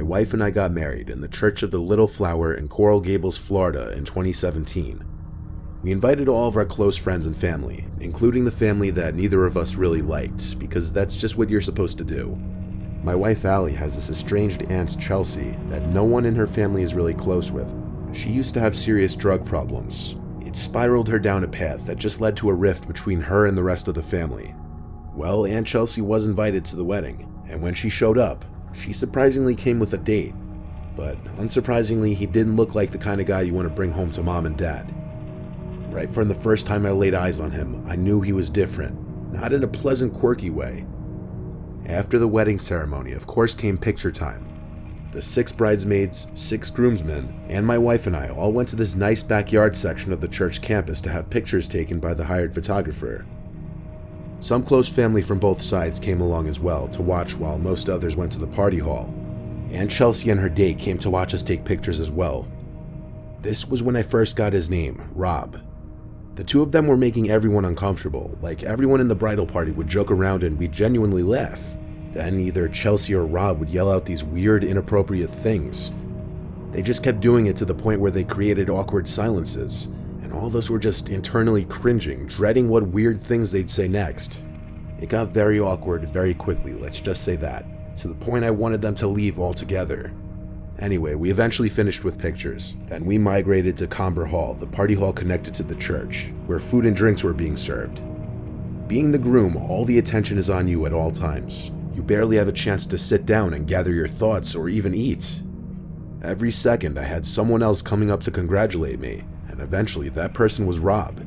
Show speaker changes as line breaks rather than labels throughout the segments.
my wife and I got married in the Church of the Little Flower in Coral Gables, Florida in 2017. We invited all of our close friends and family, including the family that neither of us really liked, because that's just what you're supposed to do. My wife Allie has this estranged aunt Chelsea that no one in her family is really close with. She used to have serious drug problems. It spiraled her down a path that just led to a rift between her and the rest of the family. Well, Aunt Chelsea was invited to the wedding, and when she showed up, she surprisingly came with a date. But unsurprisingly, he didn't look like the kind of guy you want to bring home to mom and dad. Right from the first time I laid eyes on him, I knew he was different, not in a pleasant, quirky way. After the wedding ceremony, of course, came picture time. The 6 bridesmaids, 6 groomsmen, and my wife and I all went to this nice backyard section of the church campus to have pictures taken by the hired photographer. Some close family from both sides came along as well to watch while most others went to the party hall. Aunt Chelsea and her date came to watch us take pictures as well. This was when I first got his name, Rob. The two of them were making everyone uncomfortable, like everyone in the bridal party would joke around and we'd genuinely laugh. Then either Chelsea or Rob would yell out these weird, inappropriate things. They just kept doing it to the point where they created awkward silences, and all of us were just internally cringing, dreading what weird things they'd say next. It got very awkward very quickly, let's just say that, to the point I wanted them to leave altogether. Anyway, we eventually finished with pictures. Then we migrated to Comber Hall, the party hall connected to the church, where food and drinks were being served. Being the groom, all the attention is on you at all times. You barely have a chance to sit down and gather your thoughts or even eat. Every second I had someone else coming up to congratulate me, and eventually that person was Rob.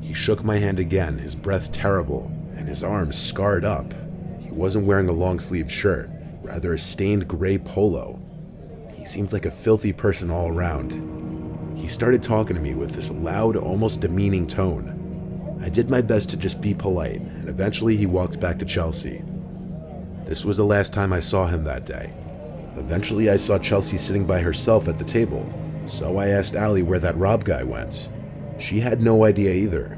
He shook my hand again, his breath terrible, and his arms scarred up. He wasn't wearing a long-sleeved shirt, rather a stained gray polo. He seemed like a filthy person all around. He started talking to me with this loud, almost demeaning tone. I did my best to just be polite, and eventually he walked back to Chelsea. This was the last time I saw him that day. Eventually I saw Chelsea sitting by herself at the table, so I asked Allie where that Rob guy went. She had no idea either.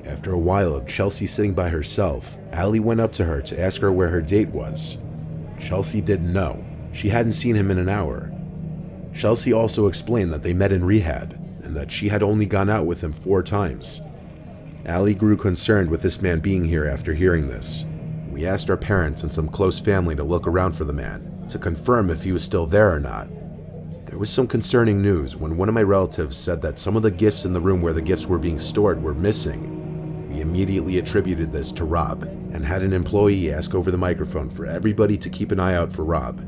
After a while of Chelsea sitting by herself, Allie went up to her to ask her where her date was. Chelsea didn't know. She hadn't seen him in an hour. Chelsea also explained that they met in rehab, and that she had only gone out with him 4 times. Allie grew concerned with this man being here after hearing this. We asked our parents and some close family to look around for the man, to confirm if he was still there or not. There was some concerning news when one of my relatives said that some of the gifts in the room where the gifts were being stored were missing. We immediately attributed this to Rob, and had an employee ask over the microphone for everybody to keep an eye out for Rob.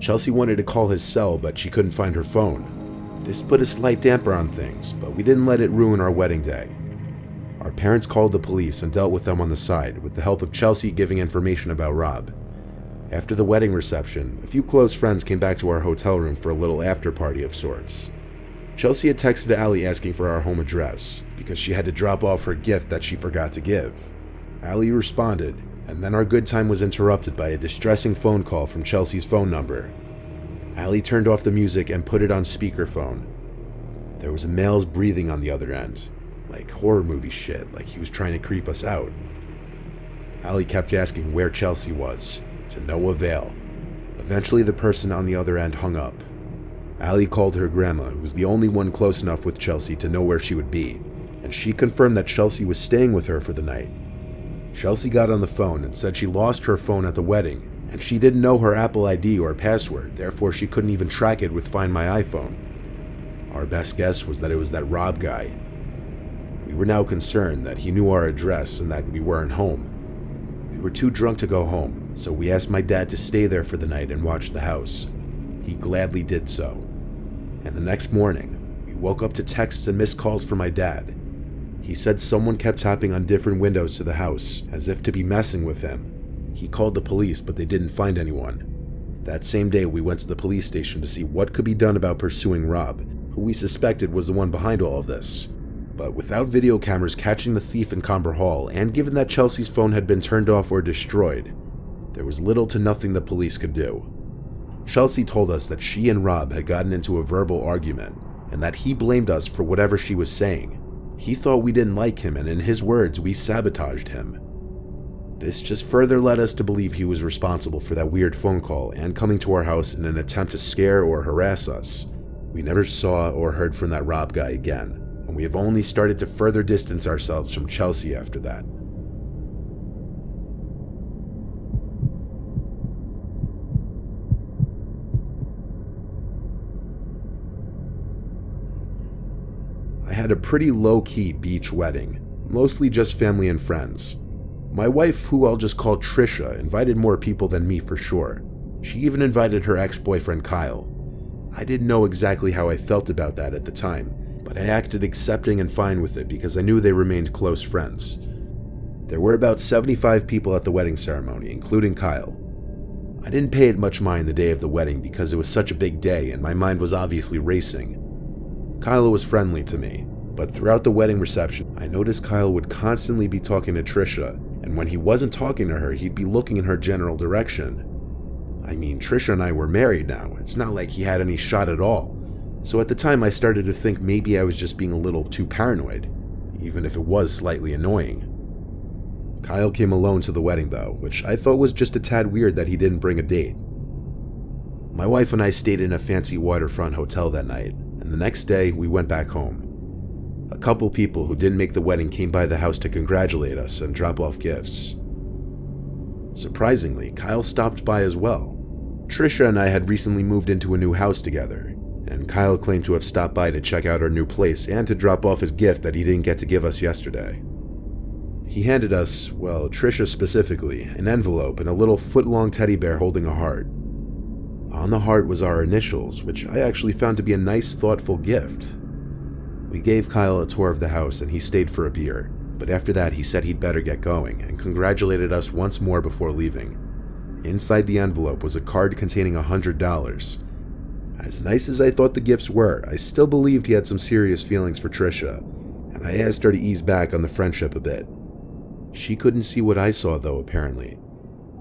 Chelsea wanted to call his cell, but she couldn't find her phone. This put a slight damper on things, but we didn't let it ruin our wedding day. Our parents called the police and dealt with them on the side, with the help of Chelsea giving information about Rob. After the wedding reception, a few close friends came back to our hotel room for a little after-party of sorts. Chelsea had texted Allie asking for our home address, because she had to drop off her gift that she forgot to give. Allie responded, and then our good time was interrupted by a distressing phone call from Chelsea's phone number. Allie turned off the music and put it on speakerphone. There was a male's breathing on the other end, like horror movie shit, like he was trying to creep us out. Allie kept asking where Chelsea was, to no avail. Eventually the person on the other end hung up. Allie called her grandma, who was the only one close enough with Chelsea to know where she would be, and she confirmed that Chelsea was staying with her for the night. Chelsea got on the phone and said she lost her phone at the wedding, and she didn't know her Apple ID or password, therefore she couldn't even track it with Find My iPhone. Our best guess was that it was that Rob guy. We were now concerned that he knew our address and that we weren't home. We were too drunk to go home, so we asked my dad to stay there for the night and watch the house. He gladly did so. And the next morning, we woke up to texts and missed calls from my dad. He said someone kept tapping on different windows to the house, as if to be messing with him. He called the police, but they didn't find anyone. That same day, we went to the police station to see what could be done about pursuing Rob, who we suspected was the one behind all of this. But without video cameras catching the thief in Comber Hall, and given that Chelsea's phone had been turned off or destroyed, there was little to nothing the police could do. Chelsea told us that she and Rob had gotten into a verbal argument, and that he blamed us for whatever she was saying. He thought we didn't like him, and in his words, we sabotaged him. This just further led us to believe he was responsible for that weird phone call and coming to our house in an attempt to scare or harass us. We never saw or heard from that Rob guy again, and we have only started to further distance ourselves from Chelsea after that. I had a pretty low-key beach wedding, mostly just family and friends. My wife, who I'll just call Trisha, invited more people than me for sure. She even invited her ex-boyfriend Kyle. I didn't know exactly how I felt about that at the time, but I acted accepting and fine with it because I knew they remained close friends. There were about 75 people at the wedding ceremony, including Kyle. I didn't pay it much mind the day of the wedding because it was such a big day and my mind was obviously racing. Kyle was friendly to me, but throughout the wedding reception, I noticed Kyle would constantly be talking to Trisha, and when he wasn't talking to her, he'd be looking in her general direction. I mean, Trisha and I were married now. It's not like he had any shot at all. So at the time, I started to think maybe I was just being a little too paranoid, even if it was slightly annoying. Kyle came alone to the wedding though, which I thought was just a tad weird that he didn't bring a date. My wife and I stayed in a fancy waterfront hotel that night, and the next day we went back home. A couple people who didn't make the wedding came by the house to congratulate us and drop off gifts. Surprisingly, Kyle stopped by as well. Trisha and I had recently moved into a new house together, and Kyle claimed to have stopped by to check out our new place and to drop off his gift that he didn't get to give us yesterday. He handed us, well, Trisha specifically, an envelope and a little foot-long teddy bear holding a heart. On the heart was our initials, which I actually found to be a nice, thoughtful gift. We gave Kyle a tour of the house and he stayed for a beer, but after that he said he'd better get going and congratulated us once more before leaving. Inside the envelope was a card containing $100. As nice as I thought the gifts were, I still believed he had some serious feelings for Trisha, and I asked her to ease back on the friendship a bit. She couldn't see what I saw though, apparently.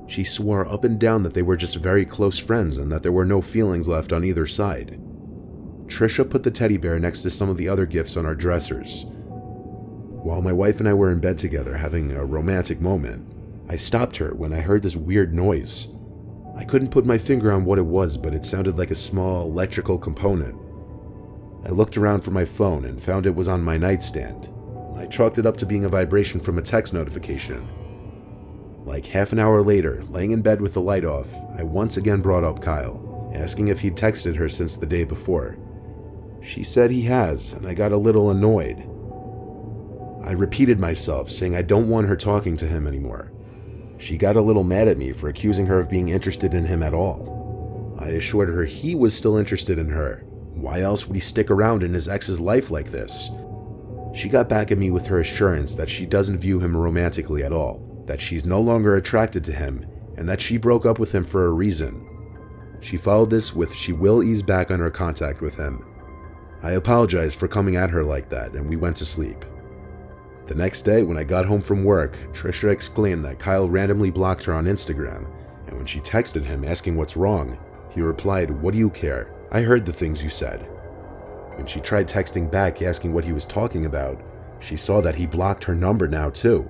She swore up and down that they were just very close friends and that there were no feelings left on either side. Trisha put the teddy bear next to some of the other gifts on our dressers. While my wife and I were in bed together having a romantic moment, I stopped her when I heard this weird noise. I couldn't put my finger on what it was, but it sounded like a small electrical component. I looked around for my phone and found it was on my nightstand. I chalked it up to being a vibration from a text notification. Like half an hour later, laying in bed with the light off, I once again brought up Kyle, asking if he'd texted her since the day before. She said he has, and I got a little annoyed. I repeated myself, saying I don't want her talking to him anymore. She got a little mad at me for accusing her of being interested in him at all. I assured her he was still interested in her. Why else would he stick around in his ex's life like this? She got back at me with her assurance that she doesn't view him romantically at all, that she's no longer attracted to him, and that she broke up with him for a reason. She followed this with she will ease back on her contact with him. I apologized for coming at her like that, and we went to sleep. The next day, when I got home from work, Trisha exclaimed that Kyle randomly blocked her on Instagram, and when she texted him asking what's wrong, he replied, "What do you care? I heard the things you said." When she tried texting back asking what he was talking about, she saw that he blocked her number now too.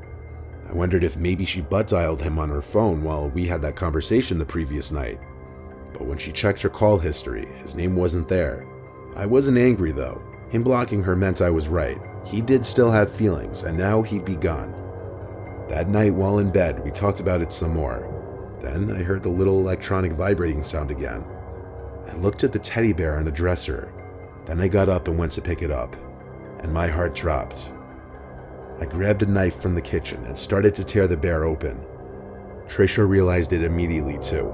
I wondered if maybe she butt-dialed him on her phone while we had that conversation the previous night. But when she checked her call history, his name wasn't there. I wasn't angry though. Him blocking her meant I was right. He did still have feelings, and now he'd be gone. That night while in bed, we talked about it some more. Then I heard the little electronic vibrating sound again. I looked at the teddy bear on the dresser. Then I got up and went to pick it up, and my heart dropped. I grabbed a knife from the kitchen and started to tear the bear open. Trisha realized it immediately too.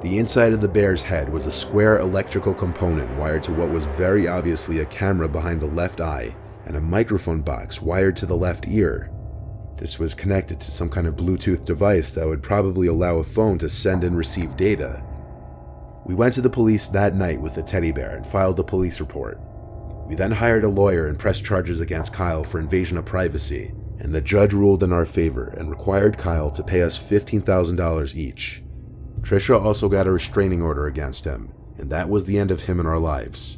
The inside of the bear's head was a square electrical component wired to what was very obviously a camera behind the left eye and a microphone box wired to the left ear. This was connected to some kind of Bluetooth device that would probably allow a phone to send and receive data. We went to the police that night with the teddy bear and filed a police report. We then hired a lawyer and pressed charges against Kyle for invasion of privacy, and the judge ruled in our favor and required Kyle to pay us $15,000 each. Trisha also got a restraining order against him, and that was the end of him in our lives.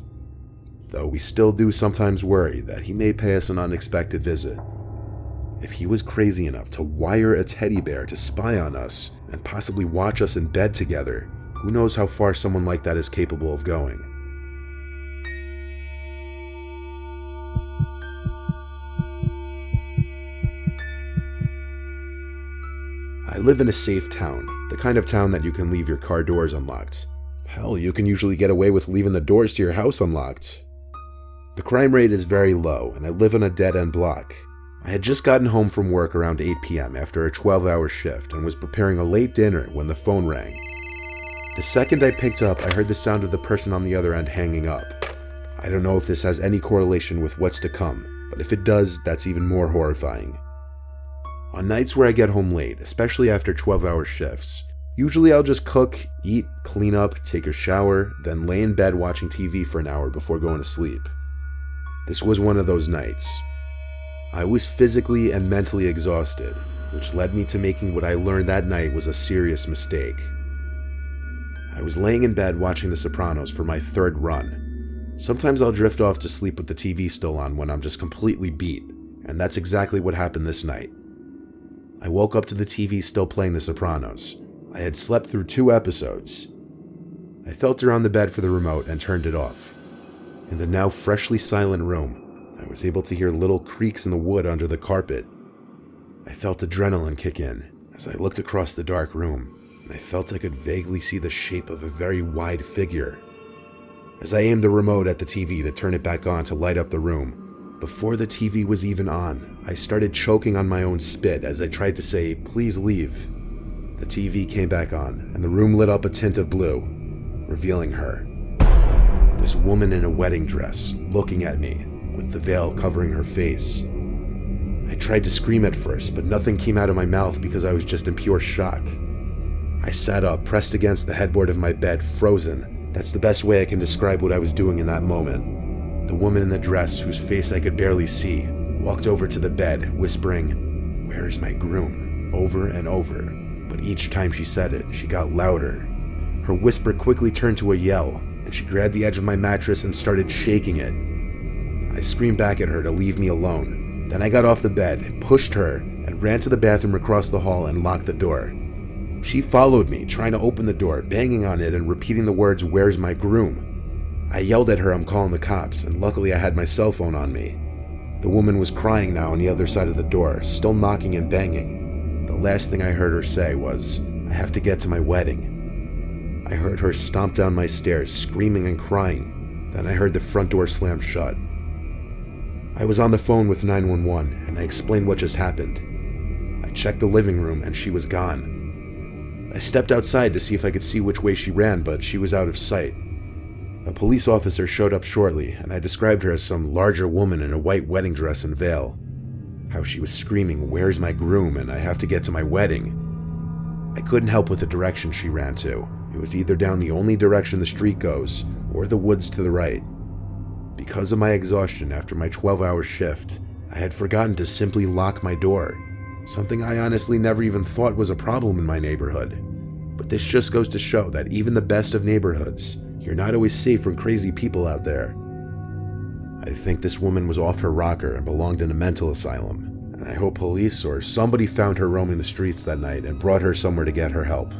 Though we still do sometimes worry that he may pay us an unexpected visit. If he was crazy enough to wire a teddy bear to spy on us and possibly watch us in bed together, who knows how far someone like that is capable of going. I live in a safe town, the kind of town that you can leave your car doors unlocked. Hell, you can usually get away with leaving the doors to your house unlocked. The crime rate is very low, and I live on a dead-end block. I had just gotten home from work around 8 p.m. after a 12-hour shift and was preparing a late dinner when the phone rang. The second I picked up, I heard the sound of the person on the other end hanging up. I don't know if this has any correlation with what's to come, but if it does, that's even more horrifying. On nights where I get home late, especially after 12-hour shifts, usually I'll just cook, eat, clean up, take a shower, then lay in bed watching TV for an hour before going to sleep. This was one of those nights. I was physically and mentally exhausted, which led me to making what I learned that night was a serious mistake. I was laying in bed watching The Sopranos for my third run. Sometimes I'll drift off to sleep with the TV still on when I'm just completely beat, and that's exactly what happened this night. I woke up to the TV still playing The Sopranos. I had slept through 2 episodes. I felt around the bed for the remote and turned it off. In the now freshly silent room, I was able to hear little creaks in the wood under the carpet. I felt adrenaline kick in as I looked across the dark room, and I felt I could vaguely see the shape of a very wide figure. As I aimed the remote at the TV to turn it back on to light up the room, before the TV was even on, I started choking on my own spit as I tried to say, "Please leave." The TV came back on, and the room lit up a tint of blue, revealing her. This woman in a wedding dress, looking at me, with the veil covering her face. I tried to scream at first, but nothing came out of my mouth because I was just in pure shock. I sat up, pressed against the headboard of my bed, frozen. That's the best way I can describe what I was doing in that moment. The woman in the dress, whose face I could barely see, walked over to the bed, whispering, "Where is my groom?" over and over, but each time she said it, she got louder. Her whisper quickly turned to a yell, and she grabbed the edge of my mattress and started shaking it. I screamed back at her to leave me alone. Then I got off the bed, pushed her, and ran to the bathroom across the hall and locked the door. She followed me, trying to open the door, banging on it and repeating the words, "Where's my groom?" I yelled at her I'm calling the cops, and luckily I had my cell phone on me. The woman was crying now on the other side of the door, still knocking and banging. The last thing I heard her say was, "I have to get to my wedding." I heard her stomp down my stairs, screaming and crying. Then I heard the front door slam shut. I was on the phone with 911, and I explained what just happened. I checked the living room, and she was gone. I stepped outside to see if I could see which way she ran, but she was out of sight. A police officer showed up shortly, and I described her as some larger woman in a white wedding dress and veil. How she was screaming, "Where's my groom?" and "I have to get to my wedding." I couldn't help with the direction she ran to. It was either down the only direction the street goes, or the woods to the right. Because of my exhaustion after my 12-hour shift, I had forgotten to simply lock my door, something I honestly never even thought was a problem in my neighborhood. But this just goes to show that even the best of neighborhoods, you're not always safe from crazy people out there. I think this woman was off her rocker and belonged in a mental asylum, and I hope police or somebody found her roaming the streets that night and brought her somewhere to get her help.